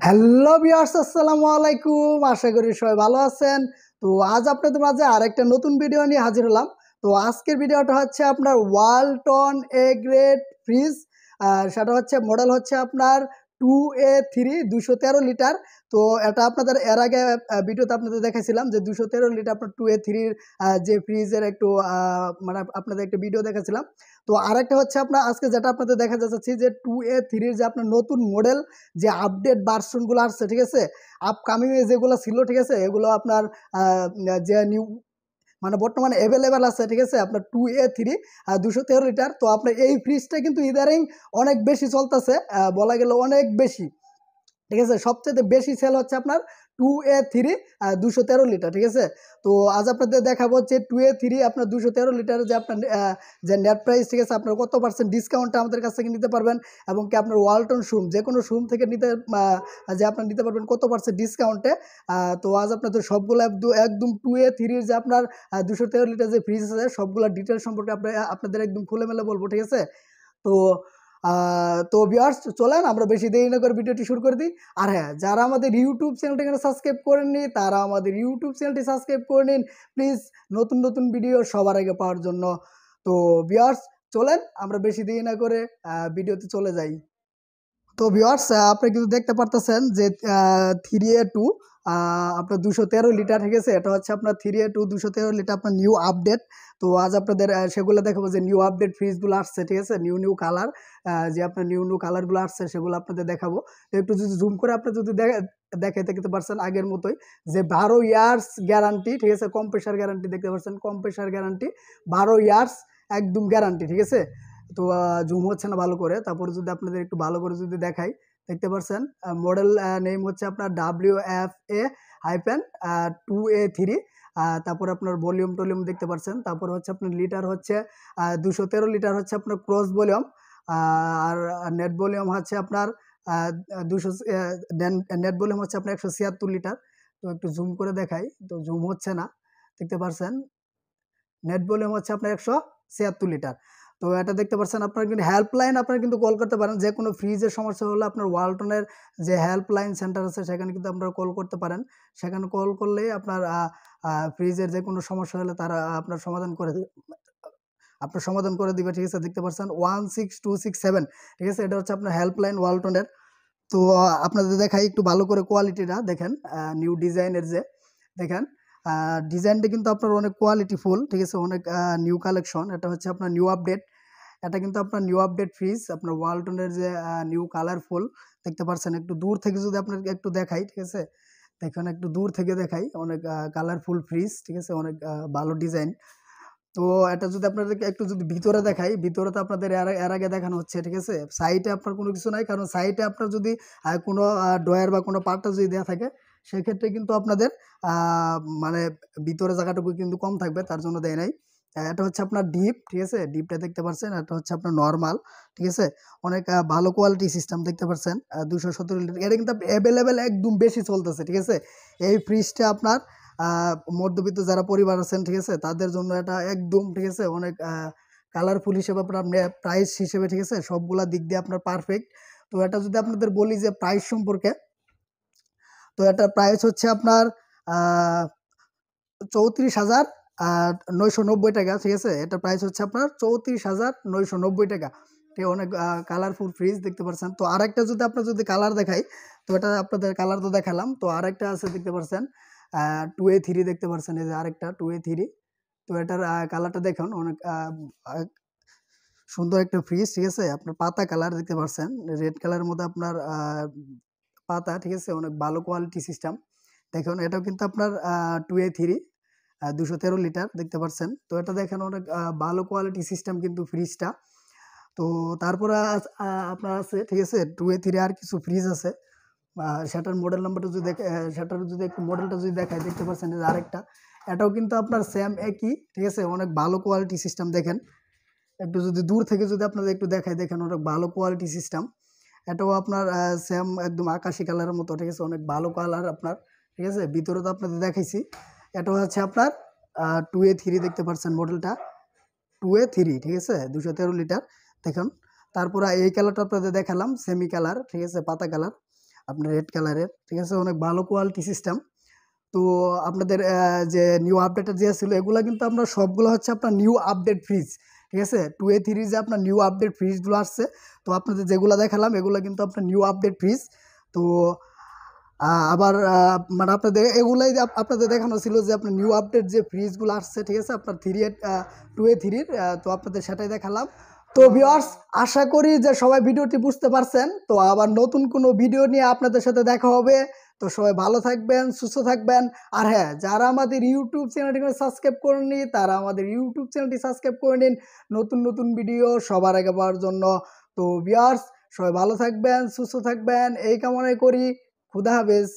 Hello viewers, আসসালামু আলাইকুম। আশা করি সবাই ভালো আছেন। তো আজ আপনাদের মাঝে আরেকটা নতুন ভিডিও নিয়ে হাজির হলাম। তো আজকের ভিডিওটা হচ্ছে আপনার ওয়ালটন এ গ্রেড ফ্রিজ। সেটা হচ্ছে মডেল হচ্ছে আপনার 2A3 213 লিটার। তো এটা আপনাদের এর আগে ভিডিওতে আপনাদের দেখাইছিলাম যে 213 লিটার আপনার 2A3-র যে ফ্রিজের একটু মানে আপনাদের একটা ভিডিও দেখাছিলাম। তো আরেকটা হচ্ছে আপনার আজকে যেটা আপনাদের দেখা যাচ্ছে যে 2A3-র যে আপনার নতুন মডেল যে আপডেট ভার্সনগুলো আসছে, ঠিক আছে, আপকামিং যেগুলো ছিল, ঠিক আছে, এগুলো আপনার যে নিউ মানে বর্তমানে অ্যাভেলেবেল আছে, ঠিক আছে, আপনার 2A3 213 লিটার। তো আপনার এই ফ্রিজটা কিন্তু ইদারিং অনেক বেশি চলতেছে, বলা গেলে অনেক বেশি, ঠিক আছে। সবচেয়ে বেশি সেল হচ্ছে আপনার 2A3 213 লিটার, ঠিক আছে। তো আজ আপনাদের দেখাবো যে 2A3 আপনার 213 লিটারের যে আপনার যে নেট প্রাইস, ঠিক আছে, আপনার কত পার্সেন্ট ডিসকাউন্টটা আমাদের কাছ থেকে নিতে পারবেন, এবং কি আপনার ওয়ালটন শোরুম যে কোনো শোরুম থেকে নিতে যে আপনার নিতে পারবেন কত পার্সেন্ট ডিসকাউন্টে। তো আজ আপনাদের সবগুলো একদম 2A3-র যে আপনার 213 লিটার যে ফ্রিজ আছে সবগুলো ডিটেলস সম্পর্কে আপনাদের একদম খুলে বলবো, ঠিক আছে। তো ভিউয়ার্স, চলেন আমরা বেশি দেরি না করে ভিডিওটি শুরু করে দিই। আর হ্যাঁ, যারা আমাদের ইউটিউব চ্যানেলটি সাবস্ক্রাইব করেননি তারা আমাদের ইউটিউব চ্যানেলটি সাবস্ক্রাইব করে নিন প্লিজ, নতুন ভিডিও সবার আগে পাওয়ার জন্য। তো ভিউয়ার্স, চলেন আমরা বেশি দেরি না করে ভিডিওতে চলে যাই। তো ভিউয়ার্স, আপনি কিন্তু দেখতে পারতেছেন যে 3A2 আপনার 213 লিটার, ঠিক আছে। এটা হচ্ছে আপনার 3A2 213 লিটার আপনার নিউ আপডেট। তো আজ আপনাদের সেগুলো দেখাবো যে নিউ আপডেট ফ্রিজগুলো আসছে, ঠিক আছে, নিউ কালার, যে আপনার নিউ কালারগুলো আসছে সেগুলো আপনাদের দেখাবো। তো একটু যদি জুম করে আপনি যদি দেখতে পারছেন আগের মতোই যে 12 ইয়ার্স গ্যারান্টি, ঠিক আছে, কম্প্রেসার গ্যারান্টি দেখতে পাচ্ছেন, কম্প্রেসার গ্যারান্টি 12 ইয়ার্স একদম গ্যারান্টি, ঠিক আছে। তো জুম হচ্ছে না ভালো করে, তারপরে যদি আপনাদের একটু ভালো করে যদি দেখাই, দেখতে পাচ্ছেন মডেল নেম হচ্ছে আপনার WFA-2A3। তারপর আপনার ভলিউম দেখতে পাচ্ছেন, তারপর হচ্ছে আপনার লিটার হচ্ছে 213 লিটার হচ্ছে আপনার ক্রস ভলিউম, আর নেট ভলিউম হচ্ছে আপনার 200, নেট ভলিউম হচ্ছে আপনার 176 লিটার। তো একটু জুম করে দেখাই, তো জুম হচ্ছে না, দেখতে পাচ্ছেন নেট ভলিউম হচ্ছে আপনার 176 লিটার। তো এটা দেখতে পাচ্ছেন আপনার কিন্তু হেল্পলাইন, আপনারা কিন্তু কল করতে পারেন যে কোনো ফ্রিজের সমস্যা হলে আপনার ওয়ালটনের যে হেল্পলাইন সেন্টার আছে সেখানে কিন্তু আপনারা কল করতে পারেন। সেখানে কল করলেই আপনার ফ্রিজের যে কোনো সমস্যা হলে তারা আপনার সমাধান করে দিবে, ঠিক আছে। দেখতে পাচ্ছেন 16267, ঠিক আছে, এটা হচ্ছে আপনার হেল্পলাইন ওয়ালটনের। তো আপনাদের দেখাই একটু ভালো করে কোয়ালিটিটা দেখেন, নিউ ডিজাইনের যে দেখেন ডিজাইনটা কিন্তু আপনার অনেক কোয়ালিটিফুল, ঠিক আছে, অনেক নিউ কালেকশন। এটা হচ্ছে আপনার নিউ আপডেট, এটা কিন্তু আপনার নিউ আপডেট ফ্রিজ আপনার ওয়ালটনের যে নিউ কালারফুল দেখতে পাচ্ছেন। একটু দূর থেকে যদি আপনাকে একটু দেখাই, ঠিক আছে, দেখুন একটু দূর থেকে দেখাই, অনেক কালারফুল ফ্রিজ, ঠিক আছে, অনেক ভালো ডিজাইন। তো এটা যদি আপনাদেরকে একটু যদি ভিতরে দেখাই, ভিতরে তো আপনাদের এর আগে দেখানো হচ্ছে, ঠিক আছে। সাইডে আপনার কোনো কিছু নাই, কারণ সাইডে আপনার যদি কোনো ডয়ার বা কোনো পার্টটা যদি দেওয়া থাকে সেক্ষেত্রে কিন্তু আপনাদের মানে ভিতরে জায়গাটুকু কিন্তু কম থাকবে, তার জন্য দেয় নাই। এটা হচ্ছে আপনার ডিপ, ঠিক আছে, ডিপটা দেখতে পাচ্ছেন। এটা হচ্ছে আপনার নর্মাল, ঠিক আছে, অনেক ভালো কোয়ালিটি সিস্টেম দেখতে পাচ্ছেন। 217 লিটার এটা কিন্তু অ্যাভেলেবেল একদম বেশি চলতেছে, ঠিক আছে। এই ফ্রিজটা আপনার মধ্যবিত্ত যারা পরিবার আছেন, ঠিক আছে, তাদের জন্য এটা একদম, ঠিক আছে, অনেক কালারফুল হিসেবে আপনার প্রাইস হিসেবে, ঠিক আছে, সবগুলা দিক দিয়ে আপনার পারফেক্ট। তো এটা যদি আপনাদের বলি যে প্রাইস সম্পর্কে, তো এটা প্রাইস হচ্ছে আপনার 34,990 টাকা, ঠিক আছে। এটা প্রাইস হচ্ছে আপনার 34,990 টাকা। ঠিক, অনেক কালারফুল ফ্রিজ দেখতে পাচ্ছেন। তো আরেকটা যদি আপনার যদি কালার দেখাই, তো এটা আপনাদের কালার তো দেখালাম, তো আরেকটা আছে দেখতে পাচ্ছেন 2A3 দেখতে পাচ্ছেন, এই যে আরেকটা 2A3। তো এটার কালারটা দেখুন, অনেক সুন্দর একটা ফ্রিজ, ঠিক আছে, আপনার পাতা কালার দেখতে পাচ্ছেন, রেড কালারের মধ্যে আপনার পাতা, ঠিক আছে, অনেক ভালো কোয়ালিটি সিস্টেম। দেখুন এটাও কিন্তু আপনার 2A3 213 লিটার দেখতে পাচ্ছেন। তো এটা দেখেন অনেক ভালো কোয়ালিটি সিস্টেম কিন্তু ফ্রিজটা। তো তারপরে আপনার আছে, ঠিক আছে, 2A3 আর কিছু ফ্রিজ আছে, সেটার মডেল নাম্বারটা যদি সেটার যদি একটু মডেলটা যদি দেখায়, দেখতে পাচ্ছেন যে আরেকটা, এটাও কিন্তু আপনার সেম একই, ঠিক আছে, অনেক ভালো কোয়ালিটি সিস্টেম। দেখেন একটু যদি দূর থেকে যদি আপনাদের একটু দেখায়, দেখেন অনেক ভালো কোয়ালিটি সিস্টেম। এটাও আপনার সেম একদম আকাশি কালারের মতো, ঠিক আছে, অনেক ভালো কালার আপনার, ঠিক আছে। ভিতরে তো আপনাদের দেখাইছি, এটা হচ্ছে আপনার 2A3 দেখতে পাচ্ছেন মডেলটা 2A3, ঠিক আছে, 213 লিটার। দেখুন তারপরে এই কালারটা আপনাদের দেখালাম সেমি কালার, ঠিক আছে, পাতা কালার। আপনার রেড কালারের, ঠিক আছে, অনেক ভালো কোয়ালিটি সিস্টেম। তো আপনাদের যে নিউ আপডেটের যে ছিল এগুলো কিন্তু আপনার সবগুলো হচ্ছে আপনার নিউ আপডেট ফ্রিজ, ঠিক আছে। 2A3 যে আপনার নিউ আপডেট ফ্রিজগুলো আসছে, তো আপনাদের যেগুলো দেখালাম এগুলো কিন্তু আপনার নিউ আপডেট ফ্রিজ। তো আবার মানে আপনাদের এগুলাই আপনাদের দেখানো ছিল যে আপনার নিউ আপডেট যে ফ্রিজগুলো আসছে, ঠিক আছে, আপনার 2A3-র, তো আপনাদের সেটাই দেখালাম। তো ভিউয়ার্স, আশা করি যে সবাই ভিডিওটি বুঝতে পারছেন। তো আবার নতুন কোনো ভিডিও নিয়ে আপনাদের সাথে দেখা হবে। তো সবাই ভালো থাকবেন, সুস্থ থাকবেন। আর হ্যাঁ, যারা আমাদের ইউটিউব চ্যানেলটি সাবস্ক্রাইব করেননি তারা আমাদের ইউটিউব চ্যানেলটি সাবস্ক্রাইব করে নিন নতুন নতুন ভিডিও সবার আগে পাওয়ার জন্য। তো ভিউয়ার্স, সবাই ভালো থাকবেন, সুস্থ থাকবেন এই কামনাই করি। খুদা হাফেজ।